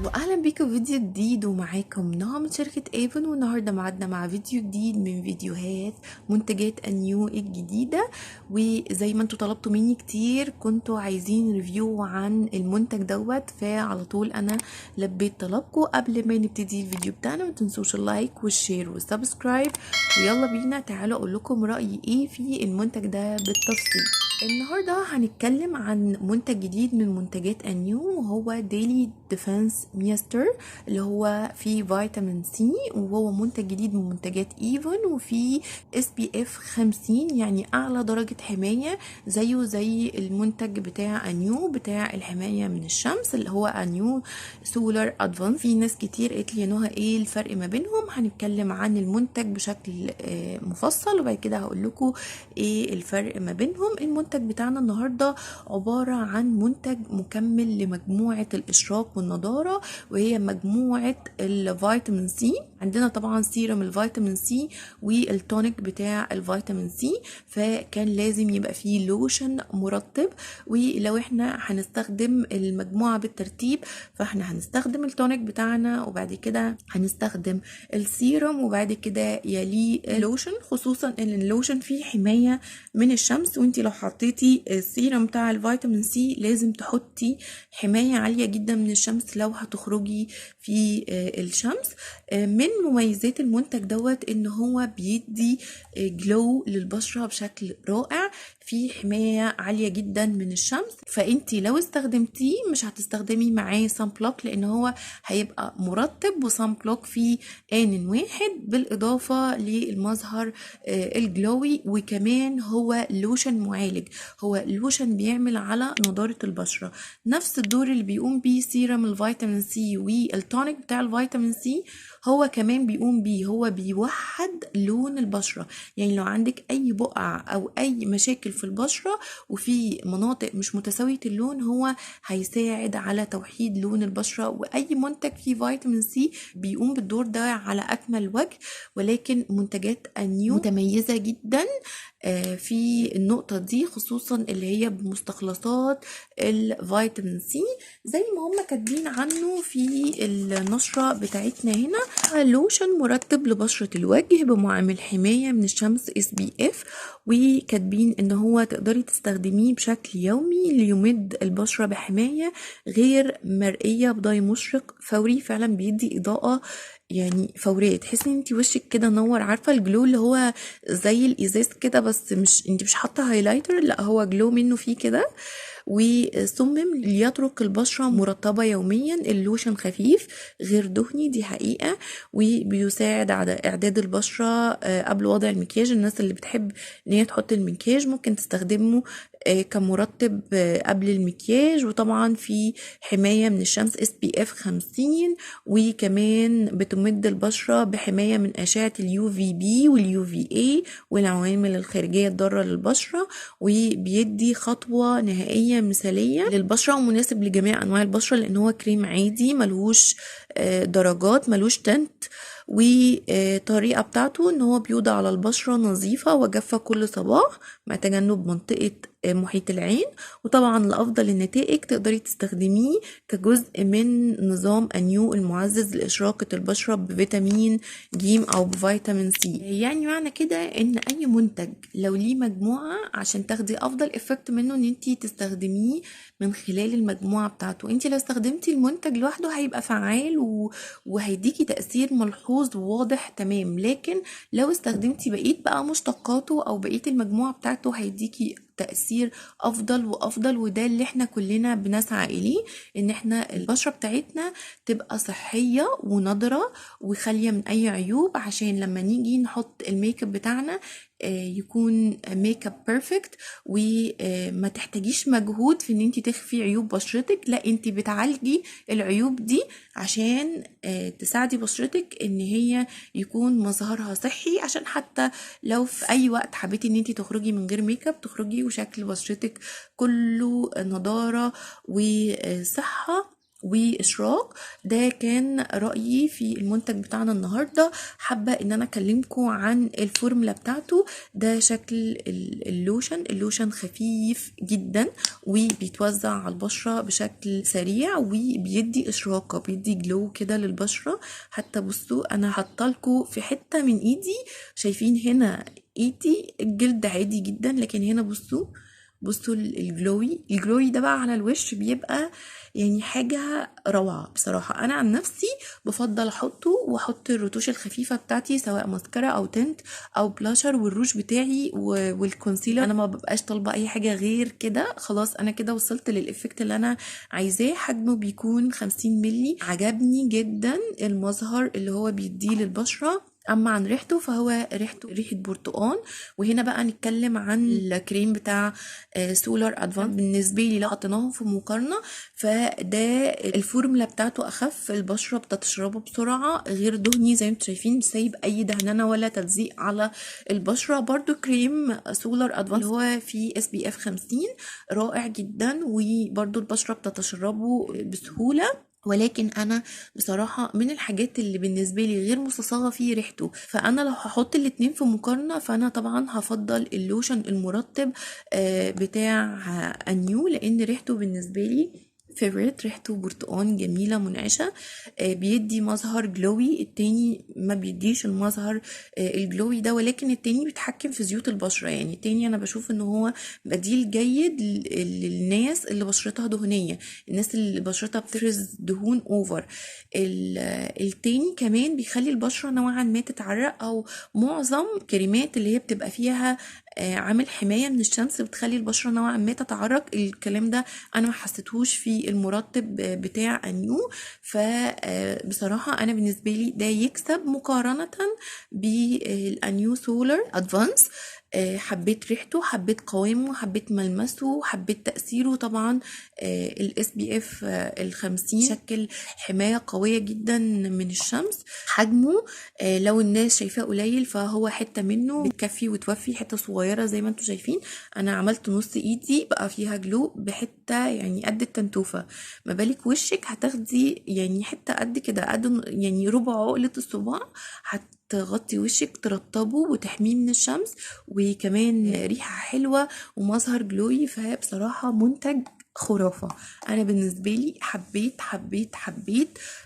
واهلا بيكم في فيديو جديد، ومعاكم نهى من شركة ايفون. والنهاردة معادنا مع فيديو جديد من فيديوهات منتجات انيو الجديدة. وزي ما انتوا طلبتوا مني كتير كنتوا عايزين ريفيو عن المنتج دوت، فعلى طول انا لبيت طلبكم. قبل ما نبتدي الفيديو بتاعنا ما تنسوش اللايك والشير والسبسكرايب، ويلا بينا تعالوا اقول لكم رأيي ايه في المنتج ده بالتفصيل. النهاردة هنتكلم عن منتج جديد من منتجات انيو، وهو ديلي ديفنس ميستر، اللي هو فيه فيتامين سي، وهو منتج جديد من منتجات ايفون، وفيه SPF 50، يعني اعلى درجة حماية زيه زي المنتج بتاع انيو بتاع الحماية من الشمس، اللي هو انيو سولار ادفانس. في ناس كتير قالت لي نهى ايه الفرق ما بينهم. هنتكلم عن المنتج بشكل مفصل، وبعد كده هقول لكم ايه الفرق ما بينهم. المنتج بتاعنا النهارده عبارة عن منتج مكمل لمجموعة الاشراق والنضارة، وهي مجموعة الفيتامين سي. عندنا طبعا سيرم الفيتامين سي والتونيك بتاع الفيتامين سي، فكان لازم يبقى فيه لوشن مرطب. ولو احنا هنستخدم المجموعة بالترتيب، فاحنا هنستخدم التونيك بتاعنا، وبعد كده هنستخدم السيرم، وبعد كده يليه اللوشن، خصوصا ان اللوشن فيه حماية من الشمس. وانتي لو حطيتي السيرم بتاع الفيتامين سي لازم تحطي حماية عالية جدا من الشمس لو هتخرجي في الشمس. من مميزات المنتج دوت ان هو بيدي جلو للبشرة بشكل رائع، في حماية عالية جدا من الشمس. فانتي لو استخدمتيه مش هتستخدمي معاه سان بلوك، لان هو هيبقى مرطب وسان بلوك في آن واحد، بالاضافة للمظهر الجلوي. وكمان هو لوشن معالج، هو لوشن بيعمل على نضارة البشرة، نفس الدور اللي بيقوم بيه سيرم الفيتامين سي والتونيك بتاع الفيتامين سي هو كمان بيقوم بيه. هو بيوحد لون البشرة، يعني لو عندك اي بقع او اي مشاكل في البشرة وفي مناطق مش متساوية اللون، هو هيساعد على توحيد لون البشرة. واي منتج فيه فيتامين سي بيقوم بالدور ده على اكمل وجه. ولكن منتجات انيو متميزة جدا في النقطة دي، خصوصا اللي هي بمستخلصات الفيتامين سي زي ما هم كاتبين عنه في النشرة بتاعتنا هنا. لوشن مرطب لبشرة الوجه بمعامل حماية من الشمس SPF، وكاتبين ان هو تقدري تستخدميه بشكل يومي ليمد البشرة بحماية غير مرئية بضي مشرق فوري. فعلا بيدي اضاءة يعني فورية، تحسي ان انتي وشك كده نور. عارفة الجلو اللي هو زي الازاز كده، بس مش انتي مش حاطة هايلايتر، لا هو جلو منه فيه كده. وصمم ليترك البشرة مرطبة يوميا. اللوشن خفيف غير دهني، دي حقيقة، وبيساعد على اعداد البشرة قبل وضع المكياج. الناس اللي بتحب ان هي تحط المكياج ممكن تستخدمه كمرطب قبل المكياج. وطبعا في حماية من الشمس SPF 50، وكمان بتمد البشرة بحماية من أشعة UVB والUVA والعوامل الخارجية الضارة للبشرة. وبيدي خطوة نهائية مثالية للبشرة ومناسب لجميع أنواع البشرة، لأن هو كريم عادي ملوش درجات، ملوش تنت. وطريقة بتاعته ان هو بيوضع على البشرة نظيفة وجافة كل صباح مع تجنب منطقة محيط العين. وطبعا لأفضل النتائج تقدري تستخدميه كجزء من نظام انيو المعزز لإشراقة البشرة بفيتامين ج أو بفيتامين سي. يعني معنى كده ان اي منتج لو ليه مجموعة، عشان تاخدي افضل افكت منه ان انتي تستخدميه من خلال المجموعة بتاعته. انتي لو استخدمتي المنتج لوحده هيبقى فعال وهيديكي تأثير ملحوظ وواضح تمام، لكن لو استخدمتي بقية بقى مشتقاته او بقية المجموعة بتاعته هيديكي تأثير افضل وافضل. وده اللي احنا كلنا بنسعى اليه، ان احنا البشرة بتاعتنا تبقى صحية ونضرة وخالية من اي عيوب، عشان لما نيجي نحط الميك اب بتاعنا يكون ميك اب بيرفكت، وما تحتاجيش مجهود في ان انت تخفي عيوب بشرتك. لا، انت بتعالجي العيوب دي عشان تساعدي بشرتك ان هي يكون مظهرها صحي، عشان حتى لو في اي وقت حبيتي ان انت تخرجي من غير ميك اب تخرجي وشكل بشرتك كله نضارة وصحة واشراق. ده كان رأيي في المنتج بتاعنا النهاردة. حابة ان انا اكلمكم عن الفورمولا بتاعته. ده شكل اللوشن خفيف جدا وبيتوزع على البشرة بشكل سريع وبيدي اشراقة، بيدي جلو كده للبشرة. حتى بصوا انا حاطالكوا في حتة من ايدي، شايفين هنا ايدي الجلد عادي جدا، لكن هنا بصوا الجلوي ده بقى على الوش بيبقى يعني حاجة روعة بصراحة. انا عن نفسي بفضل احطه واحط الرتوش الخفيفة بتاعتي سواء ماسكارا او تنت او بلاشر والروج بتاعي والكونسيلر. انا ما ببقاش طالبة اي حاجة غير كده، خلاص انا كده وصلت للإفكت اللي انا عايزاه. حجمه بيكون 50 ملي. عجبني جدا المظهر اللي هو بيديه للبشرة. اما عن ريحته فهو ريحه برتقان. وهنا بقى نتكلم عن الكريم بتاع سولار ادفانس. بالنسبه لي لو حطيناهم في مقارنه فده الفورمولا بتاعته اخف، البشره بتتشربه بسرعه، غير دهني زي ما انتم شايفين، مش سايب اي دهننه ولا تلزيق على البشره. برضو كريم سولار ادفانس اللي هو فيه SPF 50 رائع جدا، وبرضو البشره بتتشربه بسهوله. ولكن انا بصراحة من الحاجات اللي بالنسبة لي غير مستصاغة فيه ريحته، فانا لو هحط الاتنين في مقارنة فانا طبعا هفضل اللوشن المرطب بتاع انيو، لان ريحته بالنسبة لي فيفوريت. ريحته برتقان جميلة منعشة، بيدي مظهر جلوي. التاني ما بيديش المظهر الجلوي ده، ولكن التاني بيتحكم في زيوت البشرة. يعني التاني انا بشوف ان هو بديل جيد للناس اللي بشرتها دهنية، الناس اللي بشرتها بتفرز دهون اوفر. التاني كمان بيخلي البشرة نوعا ما تتعرق، او معظم كريمات اللي هي بتبقى فيها عامل حماية من الشمس بتخلي البشرة نوعا ما تتعرق. الكلام ده انا ما حسيتهوش في المرطب بتاع انيو. فبصراحة انا بالنسبة لي ده يكسب مقارنة بالانيو سولار ادفانس. حبيت ريحته، حبيت قوامه، حبيت ملمسه، حبيت تأثيره. طبعا SPF 50 شكل حماية قوية جدا من الشمس. حجمه لو الناس شايفاه قليل فهو حتة منه بتكفي وتوفي، حتة صغيرة زي ما انتم شايفين. انا عملت نص ايدي بقى فيها جلو بحتة يعني قد التنتوفة، ما بالك وشك هتاخدي يعني حتة قد كده، قد يعني ربع عقلة الصباع، تغطي وشك ترطبه وتحميه من الشمس، وكمان ريحة حلوة ومظهر جلوي. فهي بصراحة منتج خرافة. انا بالنسبة لي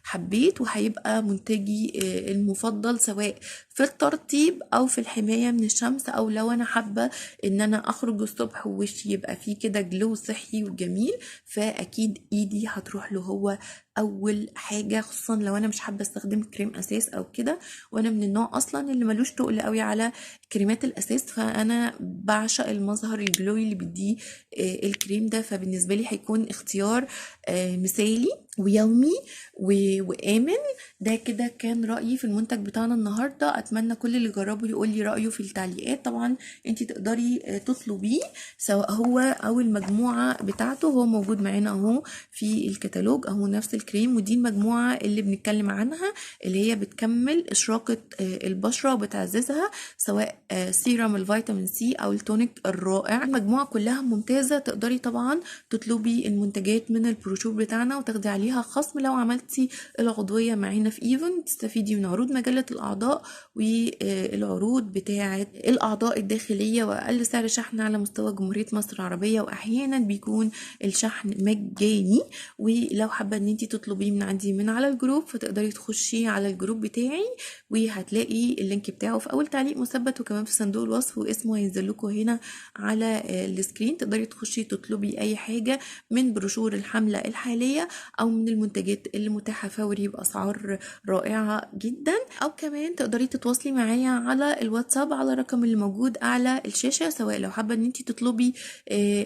حبيت وهيبقى منتجي المفضل، سواء في الترطيب او في الحماية من الشمس، او لو انا حابة ان انا اخرج الصبح ووشي يبقى فيه كده جلو صحي وجميل، فاكيد ايدي هتروح له هو اول حاجة. خصوصا لو انا مش حابة استخدم كريم اساس او كده، وانا من النوع اصلا اللي ملوش تقل قوي على كريمات الاساس، فانا بعشق المظهر الجلوي اللي بيديه الكريم ده. فبالنسبة لي هيكون اختيار مثالي ويومي وآمن. ده كده كان رأيي في المنتج بتاعنا النهاردة. أتمنى كل اللي جربه يقول لي رأيه في التعليقات. طبعا انتي تقدري تطلبيه سواء هو أو المجموعة بتاعته، هو موجود معانا اهو في الكتالوج اهو، نفس الكريم. ودي المجموعة اللي بنتكلم عنها اللي هي بتكمل إشراقة البشرة وبتعززها، سواء سيرم الفيتامين سي أو التونيك الرائع. المجموعة كلها ممتازة. تقدري طبعا تطلبي المنتجات من البروشور بتاعنا وتاخدي عليها خصم لو عملتي العضوية معانا في ايفن. تستفيدي من عروض مجلة الأعضاء والعروض بتاعة الأعضاء الداخلية، وأقل سعر شحن على مستوى جمهورية مصر العربية، وأحيانا بيكون الشحن مجاني. ولو حابة ان انتي تطلبيه من عندي من على الجروب فتقدري تخشي على الجروب بتاعي، وهتلاقي اللينك بتاعه في أول تعليق مثبت، وكمان في صندوق الوصف، واسمه هينزل لكم هنا على السكرين. تقدري تخشي تطلبي أي حاجة من بروشور الحملة الحالية أو من المنتجات اللي متاحة فوري بأسعار رائعة جدا، أو كمان تقدري تتواصلي معايا على الواتساب على الرقم اللي موجود أعلى الشاشة، سواء لو حابة ان انتي تطلبي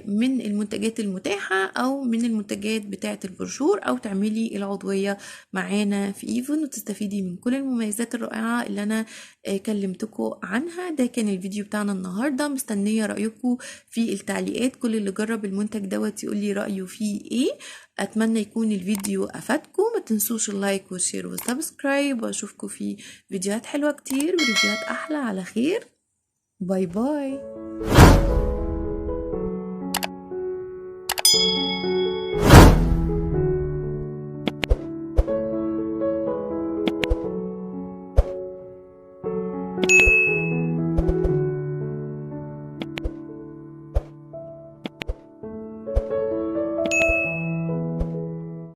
من المنتجات المتاحة أو من المنتجات بتاعة البروشور، أو تعملي العضوية معانا في ايفون وتستفيدي من كل المميزات الرائعة اللي أنا كلمتكم عنها. ده كان الفيديو بتاعنا النهاردة. مستنية رأيكم في التعليقات. كل اللي جرب المنتج دوت يقول لي رأيه فيه ايه. اتمنى يكون الفيديو افادكم. ما تنسوش اللايك والشير والسبسكرايب، واشوفكم في فيديوهات حلوة كتير وريفيوهات احلى على خير. باي باي.